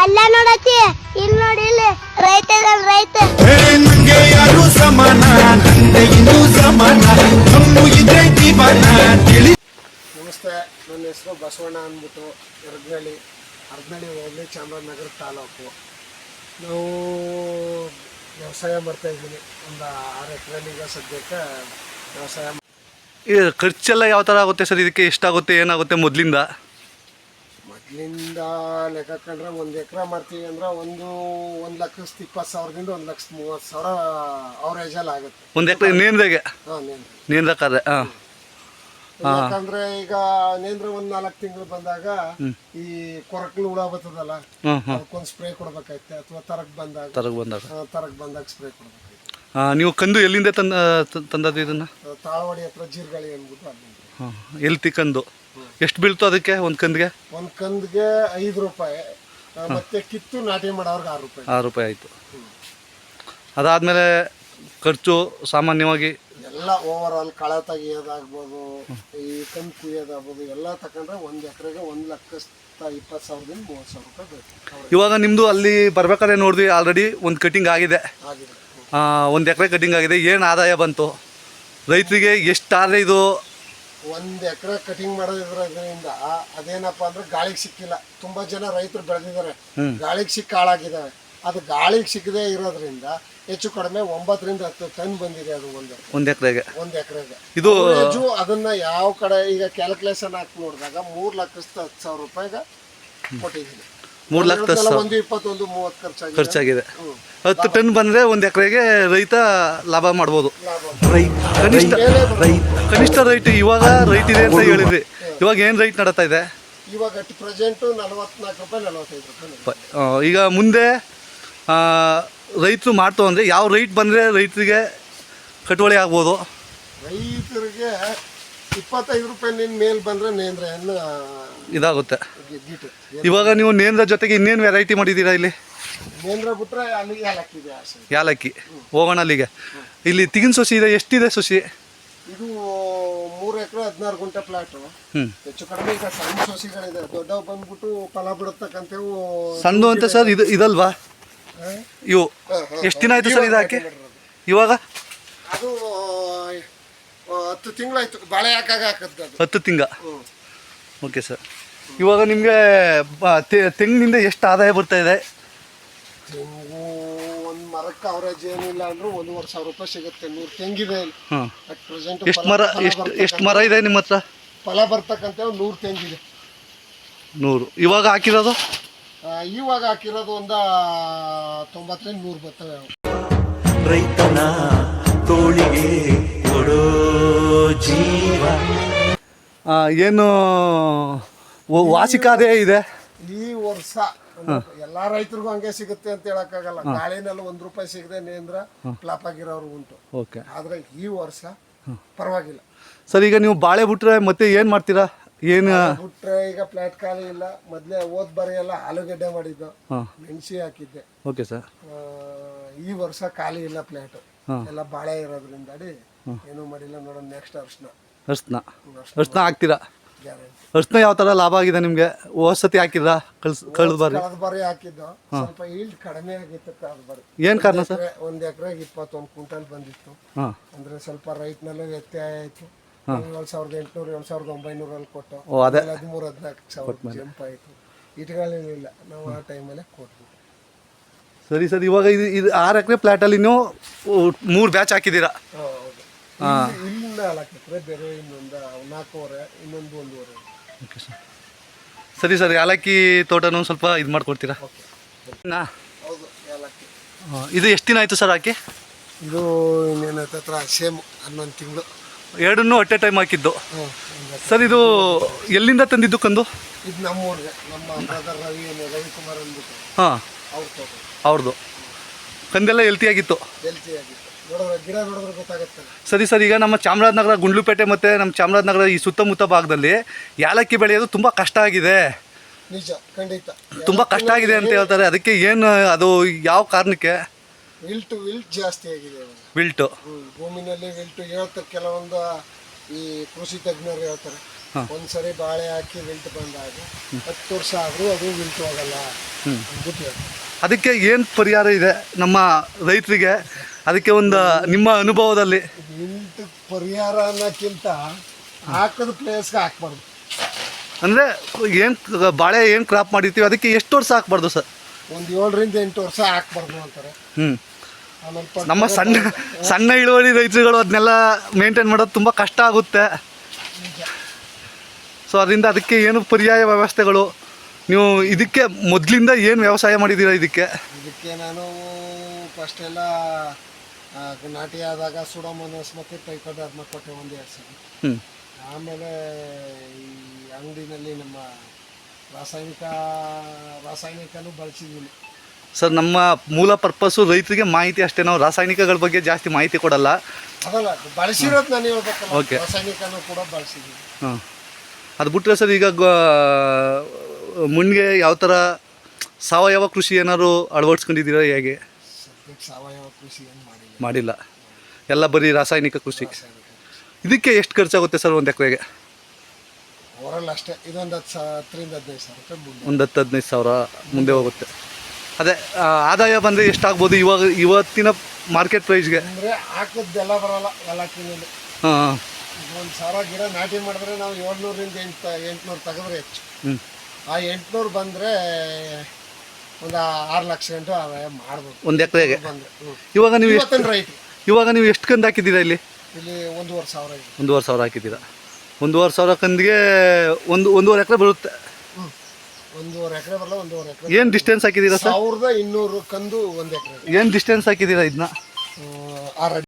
ಅಲ್ಲ ನೋಡತಿ ಇಲ್ಲಿ ನೋಡಿ ಇಲ್ಲಿ ರೈತ ರೈತ ನಂಗೆ ಯಾರು ಸಮಾನ ನಂಗೆ ಇನ್ನೂ ಸಮಾನ ನಮ್ಮ ಇದ್ರೆ ಜೀವನ ತಿಳಿ. ನಮಸ್ತೆ, ನನ್ನ ಹೆಸರು ಬಸವಣ್ಣ ಅಂದ್ಬಿಟ್ಟು ಯರಗನಹಳ್ಳಿ ಹೋಬಳಿ ಚಾಮರಾಜನಗರ ತಾಲೂಕು. ನಾವು ವ್ಯವಸಾಯ ಮಾಡ್ತಾಯಿದ್ದೀನಿ. ಒಂದು 6 ಎಕರೆಲಿ ಈಗ ಸದ್ಯಕ್ಕೆ ವ್ಯವಸಾಯ. ಈ ಖರ್ಚೆಲ್ಲ ಯಾವ ಥರ ಆಗುತ್ತೆ ಸರ್? ಇದಕ್ಕೆ ಎಷ್ಟಾಗುತ್ತೆ, ಏನಾಗುತ್ತೆ ಮೊದಲಿಂದ ಲೆಕ್ಕ ಹಾಕೊಂಡ್ರೆ 1 ಎಕರೆ ಮಾಡ್ತೀವಿ ಅಂದ್ರೆ 1,20,000ದಿಂದ 1,30,000 ಅವರೇಜಲ್ಲಿ ಆಗುತ್ತೆ. 1 ಎಕರೆ ನೇಂದ್ರಾಗೆ? ನೇಂದ್ರಕ್ಕಾದ್ರೆ ಹಾಂ. ಯಾಕಂದ್ರೆ ಈಗ ನೇಂದ್ರ 4 ತಿಂಗಳು ಬಂದಾಗ ಈ ಕೊರಕಲು ಹುಳ ಬರ್ತದಲ್ಲ, ಅದಕ್ಕೊಂದು ಸ್ಪ್ರೇ ಕೊಡ್ಬೇಕಾಯ್ತೆ. ಅಥವಾ ತರಕ್ ಬಂದಾಗ ಸ್ಪ್ರೇ ಕೊಡ್ಬೇಕಾಯ್ತು. ನೀವು ಕಂದು ಎಲ್ಲಿಂದ ತಂದದ್ದು ಇದನ್ನು? ತಾಳವಾಡಿ ಹತ್ರ ಜೀರ್ಗಾಳಿ ಅಂದ್ಬಿಟ್ಟು ಅಲ್ಲಿಂದ. ಎಲ್ಲಿ ತಿಕ್ಕಂದು ಎಷ್ಟು ಬೀಳ್ತು ಅದಕ್ಕೆ? ಒಂದು ಕಂದಿಗೆ 5 ರೂಪಾಯಿ. ಮತ್ತೆ ಕಿತ್ತು ನಾಟಿ ಮಾಡೋರ್ಗೆ 6 ರೂಪಾಯಿ. 6 ರೂಪಾಯಿ ಆಯಿತು. ಅದಾದಮೇಲೆ ಖರ್ಚು ಸಾಮಾನ್ಯವಾಗಿ ಎಲ್ಲ ಓವರ್ ಆಲ್ ಕಳೆ ತೆಗಿಯೋದಾಗ್ಬೋದು, ಈ ಕಂದು ಕುಯ್ಯೋದಾಗ್ಬೋದು, ಎಲ್ಲ ತಗೊಂಡ್ರೆ 1 ಎಕರೆಗೆ 1,20,000ದಿಂದ 30,000 ರೂಪಾಯಿ ಬೇಕು. ಇವಾಗ ನಿಮ್ಮದು ಅಲ್ಲಿ ಬರ್ಬೇಕಾದ್ರೆ ನೋಡಿದ್ವಿ, ಆಲ್ರೆಡಿ ಒಂದು ಕಟಿಂಗ್ ಆಗಿದೆ. 1 ಎಕರೆ ಕಟಿಂಗ್ ಆಗಿದೆ. ಏನು ಆದಾಯ ಬಂತು ರೈತರಿಗೆ? ಎಷ್ಟು ಆದರೆ ಇದು 1 ಎಕರೆ ಕಟಿಂಗ್ ಮಾಡೋದ್ರಿಂದ ಅದೇನಪ್ಪ ಅಂದ್ರೆ ಗಾಳಿಗೆ ಸಿಕ್ಕಿಲ್ಲ. ತುಂಬಾ ಜನ ರೈತರು ಬೆಳೆದಿದ್ದಾರೆ, ಗಾಳಿಗೆ ಸಿಕ್ಕ ಹಾಳಾಗಿದ್ದಾವೆ. ಅದು ಗಾಳಿಗೆ ಸಿಕ್ಕದೇ ಇರೋದ್ರಿಂದ ಹೆಚ್ಚು ಕಡಿಮೆ 9ರಿಂದ 10 ಟನ್ ಬಂದಿದೆ. ಅದು 1 ಎಕರೆಗೆ ಇದು ಅದನ್ನ ಯಾವ ಕಡೆ ಈಗ ಕ್ಯಾಲ್ಕುಲೇಷನ್ ಹಾಕಿ ನೋಡಿದಾಗ 3,10,000 ರೂಪಾಯಿಗೆ ಕೊಟ್ಟಿದ್ದೀನಿ. 3,10,000 21-30 ಖರ್ಚಾಗಿದೆ. 10 ಟನ್ ಬಂದರೆ 1 ಎಕರೆಗೆ ರೈತ ಲಾಭ ಮಾಡ್ಬೋದು. ಕನಿಷ್ಠ ರೈಟ್ ಇವಾಗ ರೈಟ್ ಇದೆ ಅಂತ ಹೇಳಿದ್ರಿ. ಇವಾಗ ಏನು ರೈಟ್ ನಡೀತಾ ಇದೆ? ಇವಾಗ ಅಟ್ ಪ್ರೆಸೆಂಟು 44 ರೂಪಾಯಿ 45 ರೂಪಾಯಿ. ಈಗ ಮುಂದೆ ರೈತರು ಮಾಡ್ತು ಅಂದರೆ ಯಾವ ರೈಟ್ ಬಂದರೆ ರೈತರಿಗೆ ಕಟ್ಟುವಳಿ ಆಗ್ಬೋದು? ರೈತರಿಗೆ 25 ರೂಪಾಯಿ ಮೇಲೆ ಬಂದರೆ ನೇಂದ್ರ ಇದಾಗುತ್ತೆ. ಇವಾಗ ನೀವು ನೇಂದ್ರ ಜೊತೆಗೆ ಇನ್ನೇನು ವೆರೈಟಿ ಮಾಡಿದ್ದೀರಾ ಇಲ್ಲಿ? ನೇಂದ್ರ ಬಿಟ್ರೆ ಅಲ್ಲಿ ಯಾಲಕ್ಕಿ. ಹೋಗೋಣ ಅಲ್ಲಿಗೆ. ಇಲ್ಲಿ ತೆಂಗಿನ ಸೊಸಿ ಇದೆ, ಎಷ್ಟಿದೆ ಸೊಸಿ? ಇದು 3 ಎಕರೆ 16 ಗುಂಟೆ ಪ್ಲಾಟು. ಹೆಚ್ಚು ಕಡಿಮೆ ಈಗ ಸಣ್ಣ ಸೊಸಿಗಳಿದೆ. ದೊಡ್ಡವು ಬಂದ್ಬಿಟ್ಟು ಫಲ ಬಿಡತಕ್ಕಂಥವು ಸಣ್ಣ ಅಂತ ಸರ್. ಇದಲ್ವಾ ಇವು? ಎಷ್ಟು ದಿನ ಆಯ್ತು ಸರ್ ಇದು ಹಾಕಿ? ಇವಾಗ ಅದು 10 ತಿಂಗಳಾಯ್ತು. ಬಾಳೆ ಹಾಕಾಗ ಹಾಕದ್ದು 10 ತಿಂಗಳ. Okay sir. ಇವಾಗ ನಿಮಗೆ ತೆಂಗಿನಿಂದ ಎಷ್ಟು ಆದಾಯ ಬರ್ತಾ ಇದೆ? ತೆಂಗು ಒಂದು ಮರಕ್ಕೆ ಅವರೇಜ್ ಏನಿಲ್ಲ ಅಂದ್ರೂ 1,500 ರೂಪಾಯಿ ಸಿಗುತ್ತೆ. 100 ತೆಂಗಿದೆ ಅಟ್ ಪ್ರೆಸೆಂಟ್. ಎಷ್ಟು ಮರ ಇದೆ ನಿಮ್ಮ ಹತ್ರ? ಫಲ ಬರ್ತಕ್ಕಂಥ 100 ತೆಂಗಿದೆ. 100. ಇವಾಗ ಹಾಕಿರೋದು? ಇವಾಗ ಹಾಕಿರೋದು ಒಂದು 90ರಿಂದ 100 ಬರ್ತವೆ. ರೈತನ ತೋಳಿಗೆ ಕೊಡೋ ಜೀವ. ಏನು ವಾರ್ಷಿಕ ಆದಾಯ ಇದೆ ಈ ವರ್ಷ? ಎಲ್ಲಾ ರೈತರಿಗೂ ಹಂಗೆ ಸಿಗುತ್ತೆ ಅಂತ ಹೇಳಕ್ಕಾಗಲ್ಲ. ಗಾಳಿನಲ್ಲಿ 1 ರೂಪಾಯಿ ಸಿಗದೆ ನೇಂದ್ರ ಫ್ಲಾಪ್ ಆಗಿರೋರು ಉಂಟು. ಓಕೆ. ಆದ್ರೆ ಈ ವರ್ಷ ಪರವಾಗಿಲ್ಲ ಸರ್. ಈಗ ನೀವು ಬಾಳೆ ಬಿಟ್ರೆ ಮತ್ತೆ ಏನು ಮಾಡ್ತೀರಾ? ಏನು ಬಿಟ್ರೆ ಈಗ ಪ್ಲಾಟ್ ಖಾಲಿ ಇಲ್ಲ. ಮೊದಲೇ ಬಾರಿ ಎಲ್ಲ ಆಲೂಗಡ್ಡೆ ಮಾಡಿದ್ದು, ಮೆಣಸಿ ಹಾಕಿದ್ದೆ. Okay sir. ಈ ವರ್ಷ ಖಾಲಿ ಇಲ್ಲ ಪ್ಲಾಟ್. ಎಲ್ಲ ಬಾಳೆ ಇರೋದ್ರಿಂದ ಏನೂ ಮಾಡಿಲ್ಲ. ನೋಡೋಣ ನೆಕ್ಸ್ಟ್ ಅರ್ಶನ ಹಾಕ್ತೀರಾ? ಅರ್ಶನ ಯಾವ ಥರ ಲಾಭ ಆಗಿದೆ ನಿಮಗೆ? ಸತಿ ಹಾಕಿದ್ರಾ? ಕಳೆದ ಬಾರಿ ಹಾಕಿದ್ದು ಸ್ವಲ್ಪ ಈಲ್ಡ್ ಕಡಿಮೆ ಆಗಿತ್ತು. ಕಳೆದ ಬಾರಿ ಏನು ಕಾರಣ ಸರ್? 1 ಎಕರೆಗೆ 21 ಕ್ವಿಂಟಲ್ ಬಂದಿತ್ತು. ಅಂದ್ರೆ ಸ್ವಲ್ಪ ರೈತನಲ್ಲೂ ವ್ಯತ್ಯಯ ಆಯಿತು. 7,800 7,900 ಕೊಟ್ಟು 13-14 ಜಂಪ್ ಆಯಿತು. ಇಟ್ಗಳಿಲ್ಲ ನಾವು ಆ ಟೈಮಲ್ಲೇ ಕೊಟ್ಬಿಟ್ಟು. ಸರಿ ಸರ್. ಇವಾಗ ಇದು 6 ಎಕರೆ ಪ್ಲಾಟಲ್ಲಿ ನೀವು 3 ಬ್ಯಾಚ್ ಹಾಕಿದ್ದೀರಾ? ಇಲ್ಲಿ 4 ಎಕರೆ ಬೇರೆ, ಇನ್ನೊಂದು 4.5, ಇನ್ನೊಂದು 1.5. Okay sir. ಸರಿ ಸರ್. ಯಾಲಕ್ಕಿ ತೋಟನೂ ಸ್ವಲ್ಪ ಇದು ಮಾಡಿಕೊಡ್ತೀರಾ? ಹೌದು, ಏಲಕ್ಕಿ. ಇದು ಎಷ್ಟು ದಿನ ಆಯಿತು ಸರ್ ಹಾಕಿ? ಇದು ಇನ್ನೇನೈತೆ ಹತ್ರ ಸೇಮ್ 11 ತಿಂಗಳು. ಎರಡನ್ನೂ ಅಟ್ ಎ ಟೈಮ್ ಹಾಕಿದ್ದು ಸರ್. ಇದು ಎಲ್ಲಿಂದ ತಂದಿದ್ದು ಕಂದು? ಇದು ನಮ್ಮೂರಿಗೆ, ನಮ್ಮ ಬ್ರದರ್ ರವಿಕುಮಾರ್ ಅಂದ್ಬಿಟ್ಟು. ಅವ್ರದ್ದು ಕಂದೆಲ್ಲ ಹೆಲ್ತಿಯಾಗಿತ್ತು. ಗಿಡ ನೋಡಿದ್ರೆ ಗೊತ್ತಾಗುತ್ತೆ. ಸರಿ ಸರ್. ಈಗ ನಮ್ಮ ಚಾಮರಾಜನಗರ, ಗುಂಡ್ಲುಪೇಟೆ ಮತ್ತು ನಮ್ಮ ಚಾಮರಾಜನಗರ ಈ ಸುತ್ತಮುತ್ತ ಭಾಗದಲ್ಲಿ ಯಾಲಕ್ಕಿ ಬೆಳೆಯೋದು ತುಂಬ ಕಷ್ಟ ಆಗಿದೆ. ನಿಜ, ಖಂಡಿತ ತುಂಬ ಕಷ್ಟ ಆಗಿದೆ ಅಂತ ಹೇಳ್ತಾರೆ. ಅದಕ್ಕೆ ಏನು, ಅದು ಯಾವ ಕಾರಣಕ್ಕೆ? ವಿಲ್ಟ್ ಜಾಸ್ತಿ ಆಗಿದೆ. ವಿಲ್ಟು ಭೂಮಿನಲ್ಲಿ ವಿಲ್ಟು ಹೇಳ್ತಾರೆ ಕೆಲವೊಂದು ಈ ಕೃಷಿ ತಜ್ಞರು ಹೇಳ್ತಾರೆ. ಒಂದ್ಸರಿ ಬಾಳೆ ಹಾಕಿ ವಿಲ್ಟ್ ಬಂದಾಗ 10 ವರ್ಷ ಆದರೂ ಅದು ವಿಲ್ಟ್ ಹೋಗಲ್ಲ. ಬಿಟ್ಟು ಅದಕ್ಕೆ ಏನು ಪರಿಹಾರ ಇದೆ ನಮ್ಮ ರೈತರಿಗೆ? ಅದಕ್ಕೆ ಒಂದು ನಿಮ್ಮ ಅನುಭವದಲ್ಲಿ ಇಂಥ ಪರಿಹಾರ ಅನ್ನೋಕ್ಕಿಂತ ಹಾಕೋದು ಪ್ಲೇಸ್ಗೆ ಹಾಕ್ಬಾರ್ದು. ಅಂದರೆ ಏನು ಬಾಳೆ ಏನು ಕ್ರಾಪ್ ಮಾಡಿರ್ತೀವಿ ಅದಕ್ಕೆ ಎಷ್ಟು ವರ್ಷ ಹಾಕ್ಬಾರ್ದು ಸರ್? ಒಂದು 7 ರಿಂದ 8 ವರ್ಷ ಹಾಕ್ಬಾರ್ದು ಅಂತಾರೆ. ಆಮೇಲೆ ನಮ್ಮ ಸಣ್ಣ ಇಳುವರಿ ರೈತರುಗಳು ಅದನ್ನೆಲ್ಲ ಮೇಂಟೈನ್ ಮಾಡೋದು ತುಂಬ ಕಷ್ಟ ಆಗುತ್ತೆ. ಸೊ ಅದರಿಂದ ಅದಕ್ಕೆ ಏನು ಪರ್ಯಾಯ ವ್ಯವಸ್ಥೆಗಳು? ನೀವು ಇದಕ್ಕೆ ಮೊದಲಿಂದ ಏನು ವ್ಯವಸಾಯ ಮಾಡಿದ್ದೀರಾ ಇದಕ್ಕೆ? ನಾನು ಫಸ್ಟ್ ಎಲ್ಲ ನಾಟಿ ಆದಾಗ ಸುಡೋಮೋನಸ್ ಮತ್ತು ಟೈಫಾಯ್ಡ್ ಕೊಟ್ಟೆ 1-2 ಸಲ. ಆಮೇಲೆ ಈ ಅಂಗಡಿನಲ್ಲಿ ನಮ್ಮ ರಾಸಾಯನಿಕನೂ ಬಳಸಿದ್ದೀನಿ. ಸರ್, ನಮ್ಮ ಮೂಲ ಪರ್ಪಸ್ಸು ರೈತರಿಗೆ ಮಾಹಿತಿ ಅಷ್ಟೇ. ನಾವು ರಾಸಾಯನಿಕಗಳ ಬಗ್ಗೆ ಜಾಸ್ತಿ ಮಾಹಿತಿ ಕೊಡಲ್ಲ. ಅದಲ್ಲ, ಬಳಸಿರೋದು ನಾನು ಹೇಳ್ಬೇಕಲ್ಲ. ಓಕೆ. ರಾಸಾಯನಿಕನೂ ಕೂಡ ಬಳಸಿದ್ದೀನಿ. ಹಾಂ, ಅದು ಬಿಟ್ಟರೆ ಸರ್, ಈಗ ಮುನ್ಗೆ ಯಾವ ಥರ ಸಾವಯವ ಕೃಷಿ ಏನಾದ್ರು ಅಳವಡಿಸ್ಕೊಂಡಿದ್ದೀರಾ ಹೇಗೆ? ಸದ್ಯಕ್ಕೆ ಸಾವಯವ ಕೃಷಿ ಏನು ಮಾಡಿಲ್ಲ, ಎಲ್ಲ ಬರೀ ರಾಸಾಯನಿಕ ಕೃಷಿ. ಇದಕ್ಕೆ ಎಷ್ಟು ಖರ್ಚಾಗುತ್ತೆ ಸರ್ ಒಂದು ಎಕರೆಗೆ? ಅವರಲ್ಲಿ ಅಷ್ಟೇ, ಇದೊಂದು 10 ರಿಂದ 15 ಸಾವಿರ ರೂಪಾಯಿ ಮುಂದೆ. ಒಂದು 10-15 ಸಾವಿರ ಮುಂದೆ ಹೋಗುತ್ತೆ. ಅದೇ ಆದಾಯ ಬಂದರೆ ಎಷ್ಟಾಗ್ಬೋದು ಇವತ್ತಿನ ಮಾರ್ಕೆಟ್ ಪ್ರೈಸ್ಗೆ? ಅಂದರೆ ಹಾಕಿದ್ದೆಲ್ಲ ಬರೋಲ್ಲ, ಎಲ್ಲ ತಿನ್ನೋದು. ಹಾಂ, 1,000 ಗಿಡ ನಾಟಿ ಮಾಡಿದ್ರೆ ನಾವು 700 ರಿಂದ 800 ತೆಗೆದ್ರೆ ಹೆಚ್ಚು. ಆ 800 ಬಂದರೆ ಒಂದು 6 ಲಕ್ಷ ಗಂಟು ಆದಾಯ ಮಾಡ್ಬೋದು ಒಂದು ಎಕರೆಗೆ. ಬಂದರೆ ಇವಾಗ ನೀವು ಎಷ್ಟು ಕಂದು ಹಾಕಿದ್ದೀರಾ ಇಲ್ಲಿ? 1,500 ಇದೆ. 1,500 ಹಾಕಿದ್ದೀರಾ? 1,500 ಕಂದಿಗೆ 1.5 ಎಕರೆ ಬರುತ್ತೆ. 1.5 ಎಕರೆ ಬರಲ್ಲ, 1.5 ಎಕರೆ. ಏನು ಡಿಸ್ಟೆನ್ಸ್ ಹಾಕಿದ್ದೀರಾ ಸರ್? 1,200 ಕಂದು 1 ಎಕರೆ. ಏನು ಡಿಸ್ಟೆನ್ಸ್ ಹಾಕಿದ್ದೀರಾ ಇದನ್ನ? 6 ಅಡಿ.